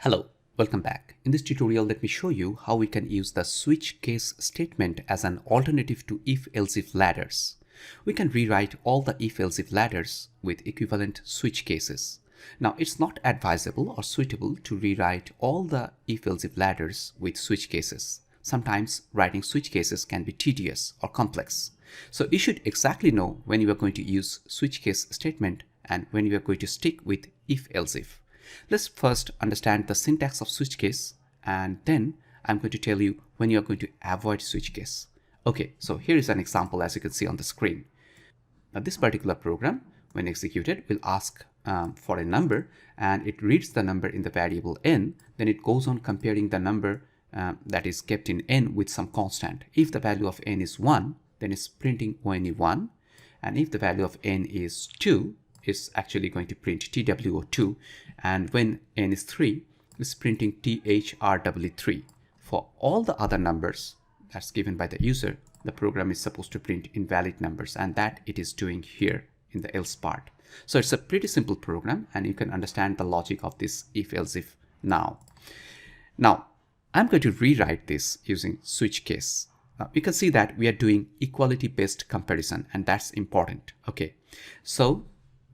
Hello, welcome back. In this tutorial, let me show you how we can use the switch case statement as an alternative to if-else-if ladders. We can rewrite all the if-else-if ladders with equivalent switch cases. Now, it's not advisable or suitable to rewrite all the if-else-if ladders with switch cases. Sometimes writing switch cases can be tedious or complex. So you should exactly know when you are going to use switch case statement and when you are going to stick with if-else-if. Let's first understand the syntax of switch case, and then I'm going to tell you when you are going to avoid switch case. Okay, so here is an example as you can see on the screen. Now this particular program, when executed, will ask for a number, and it reads the number in the variable n. Then it goes on comparing the number that is kept in n with some constant. If the value of n is 1, then it's printing only1, and if the value of n is 2, is actually going to print TWO2, and when n is 3, it's printing THRW3. For all the other numbers that's given by the user, the program is supposed to print invalid numbers, and that it is doing here in the else part. So it's a pretty simple program, and you can understand the logic of this if-else-if now. Now, I'm going to rewrite this using switch case. Now, you can see that we are doing equality-based comparison, and that's important. Okay, so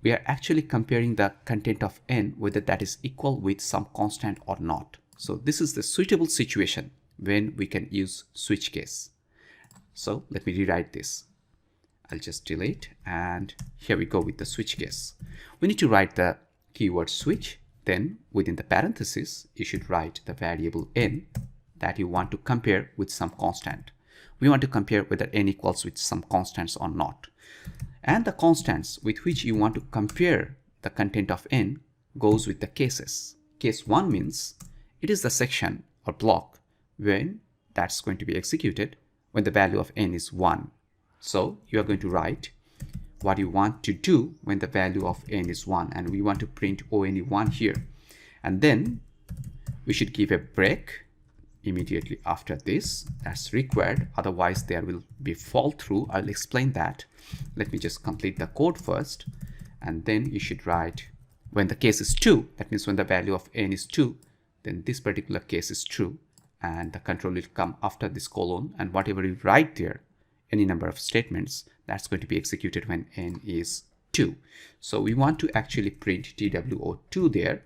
we are actually comparing the content of n, whether that is equal with some constant or not. So this is the suitable situation when we can use switch case. So let me rewrite this. I'll just delete, and here we go with the switch case. We need to write the keyword switch. Then within the parentheses, you should write the variable n that you want to compare with some constant. We want to compare whether n equals with some constants or not. And the constants with which you want to compare the content of n goes with the cases. Case 1 means it is the section or block when that's going to be executed when the value of n is 1. So you are going to write what you want to do when the value of n is 1, and we want to print only1 here. And then we should give a break immediately after this. That's required, otherwise there will be fall through. I'll explain that. Let me just complete the code first, and then you should write when the case is 2, that means when the value of n is 2, then this particular case is true, and the control will come after this colon, and whatever you write there, any number of statements, that's going to be executed when n is 2. So we want to actually print TWO2 there,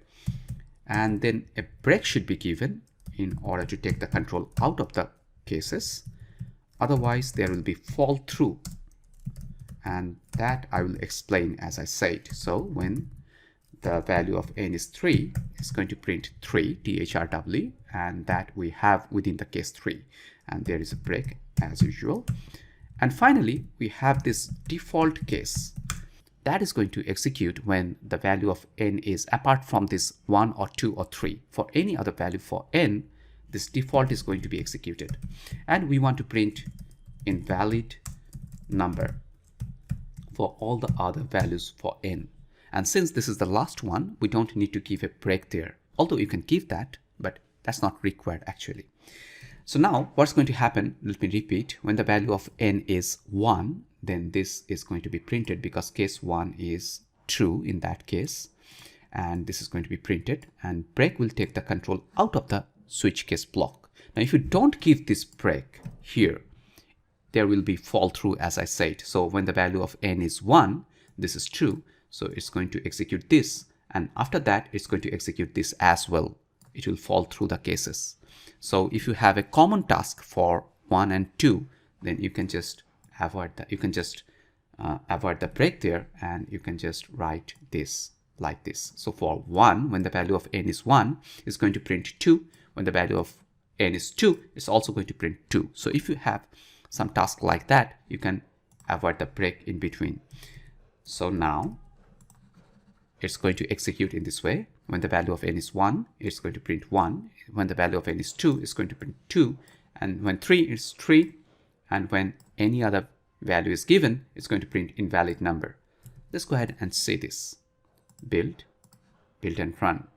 and then a break should be given in order to take the control out of the cases. Otherwise there will be fall through, and that I will explain as I said. So when the value of n is 3, it's going to print 3 THRW, and that we have within the case 3, and there is a break as usual. And finally we have this default case that is going to execute when the value of n is apart from this 1 or 2 or 3. For any other value for n, this default is going to be executed, and we want to print invalid number for all the other values for n. And since this is the last one, we don't need to give a break there, although you can give that, but that's not required actually. So now what's going to happen, let me repeat, when the value of n is 1, then this is going to be printed because case 1 is true in that case, and this is going to be printed, and break will take the control out of the switch case block. Now if you don't give this break here, there will be fall through as I said. So when the value of n is 1, this is true, so it's going to execute this, and after that it's going to execute this as well. It will fall through the cases. So if you have a common task for 1 and 2, then you can just avoid that. You can just avoid the break there, and you can just write this like this. So for 1, when the value of n is 1, it's going to print 2. When the value of n is 2, it's also going to print 2. So if you have some task like that, you can avoid the break in between. So now it's going to execute in this way. When the value of n is 1, it's going to print 1. When the value of n is 2, it's going to print 2. And when 3 is 3. And when any other value is given, it's going to print invalid number. Let's go ahead and see this. Build and run.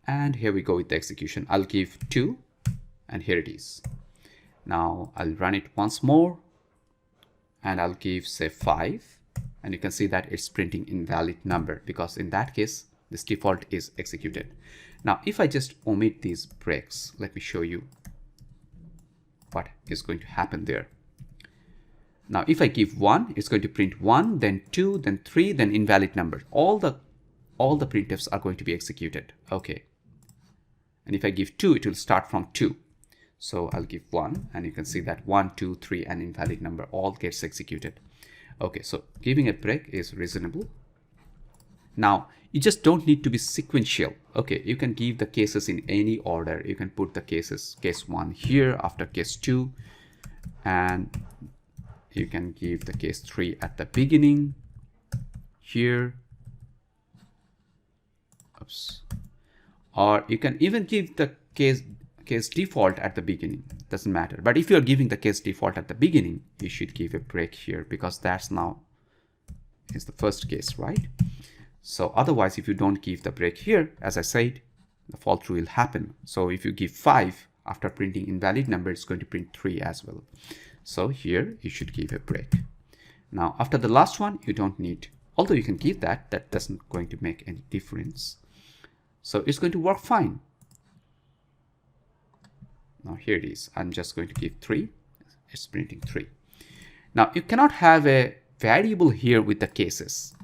And here we go with the execution. I'll give 2, and here it is. Now I'll run it once more, and I'll give say 5, and you can see that it's printing invalid number because in that case This default is executed. Now, if I just omit these breaks, let me show you what is going to happen there. Now, if I give 1, it's going to print 1, then 2, then 3, then invalid numbers. All the printfs are going to be executed. Okay. And if I give 2, it will start from 2. So I'll give 1, and you can see that 1, 2, 3, and invalid number all gets executed. Okay, so giving a break is reasonable. Now, you just don't need to be sequential. Okay, you can give the cases in any order. You can put the cases, case 1 here after case 2, and you can give the case 3 at the beginning here. Oops. Or you can even give the case default at the beginning. Doesn't matter. But if you're giving the case default at the beginning, you should give a break here, because that's now is the first case, right? So otherwise, if you don't give the break here, as I said, the fall through will happen. So if you give 5 after printing invalid number, it's going to print 3 as well. So here you should give a break. Now after the last one, you don't need, although you can give that doesn't going to make any difference. So it's going to work fine. Now here it is. I'm just going to give 3. It's printing 3. Now you cannot have a variable here with the cases.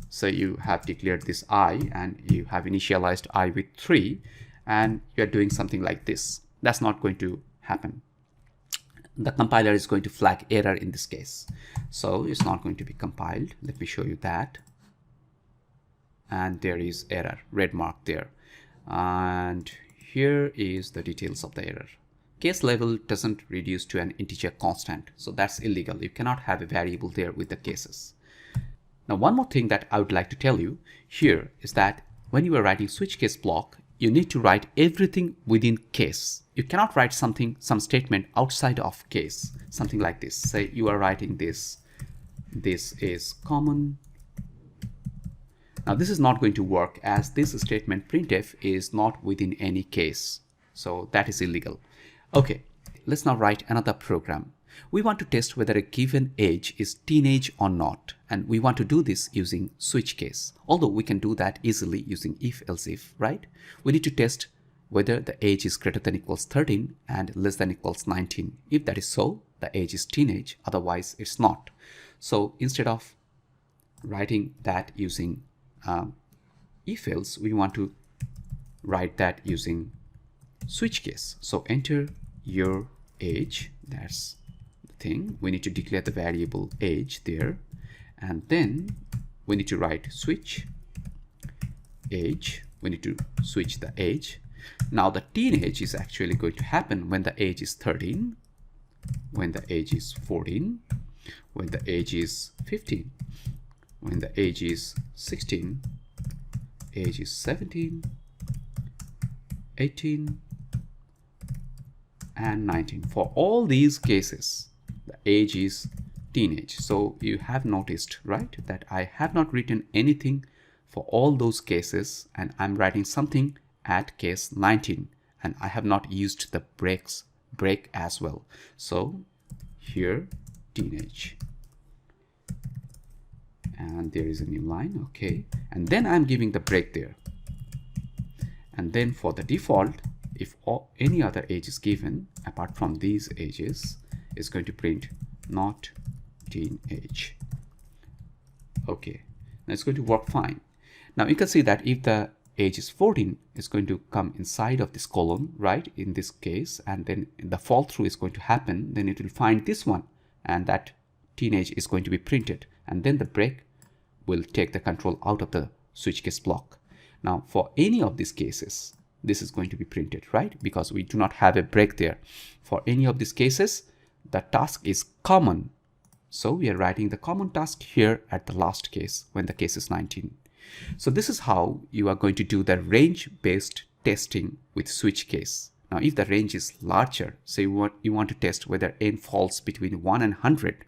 So you have declared this I, and you have initialized I with 3, and you're doing something like this. That's not going to happen. The compiler is going to flag error in this case. So it's not going to be compiled. Let me show you that. And there is error, red mark there. And here is the details of the error. Case level doesn't reduce to an integer constant. So that's illegal. You cannot have a variable there with the cases. Now, one more thing that I would like to tell you here is that when you are writing switch case block, you need to write everything within case. You cannot write some statement outside of case, something like this. Say you are writing this is common. Now this is not going to work, as this statement printf is not within any case. So that is illegal. Okay, let's now write another program. We want to test whether a given age is teenage or not, and we want to do this using switch case. Although we can do that easily using if-else-if, right? We need to test whether the age is greater than equals 13 and less than equals 19. If that is so, the age is teenage, otherwise it's not. So instead of writing that using if-else, we want to write that using switch case. So enter your age, that's the thing. We need to declare the variable age there, and then we need to write switch age. We need to switch the age. Now the teenage is actually going to happen when the age is 13, when the age is 14, when the age is 15, when the age is 16, age is 17, 18, and 19. For all these cases, the age is teenage. So you have noticed, right, that I have not written anything for all those cases, and I'm writing something at case 19, and I have not used the break as well. So here, teenage. And there is a new line, okay. And then I'm giving the break there. And then for the default, if any other age is given apart from these ages, it's going to print not teenage. Okay, now it's going to work fine. Now you can see that if the age is 14, it's going to come inside of this column, right, in this case, and then the fall through is going to happen. Then it will find this one, and that teenage is going to be printed, and then the break will take the control out of the switch case block. Now for any of these cases, this is going to be printed, right, because we do not have a break there. For any of these cases, the task is common, so we are writing the common task here at the last case when the case is 19. So this is how you are going to do the range based testing with switch case. Now if the range is larger, say you want to test whether n falls between 1 and 100,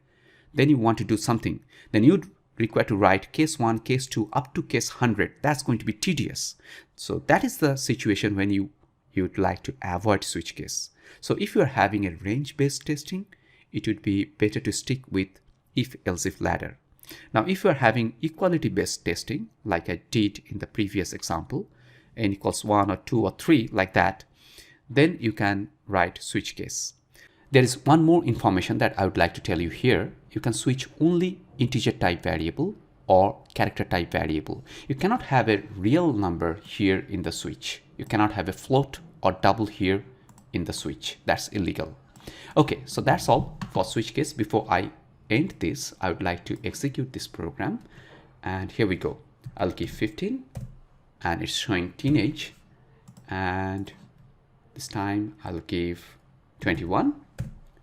then you want to do something, then you'd require to write case 1, case 2 up to case 100. That's going to be tedious. So that is the situation when you'd like to avoid switch case. So if you are having a range based testing, it would be better to stick with if-else-if ladder. Now, if you are having equality-based testing, like I did in the previous example, n equals 1 or 2 or 3, like that, then you can write switch case. There is one more information that I would like to tell you here. You can switch only integer type variable or character type variable. You cannot have a real number here in the switch. You cannot have a float or double here in the switch. That's illegal. Okay, so that's all for switch case. Before I end this, I would like to execute this program. And here we go. I'll give 15 and it's showing teenage. And this time I'll give 21,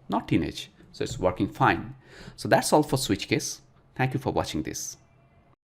not teenage. So it's working fine. So that's all for switch case. Thank you for watching this.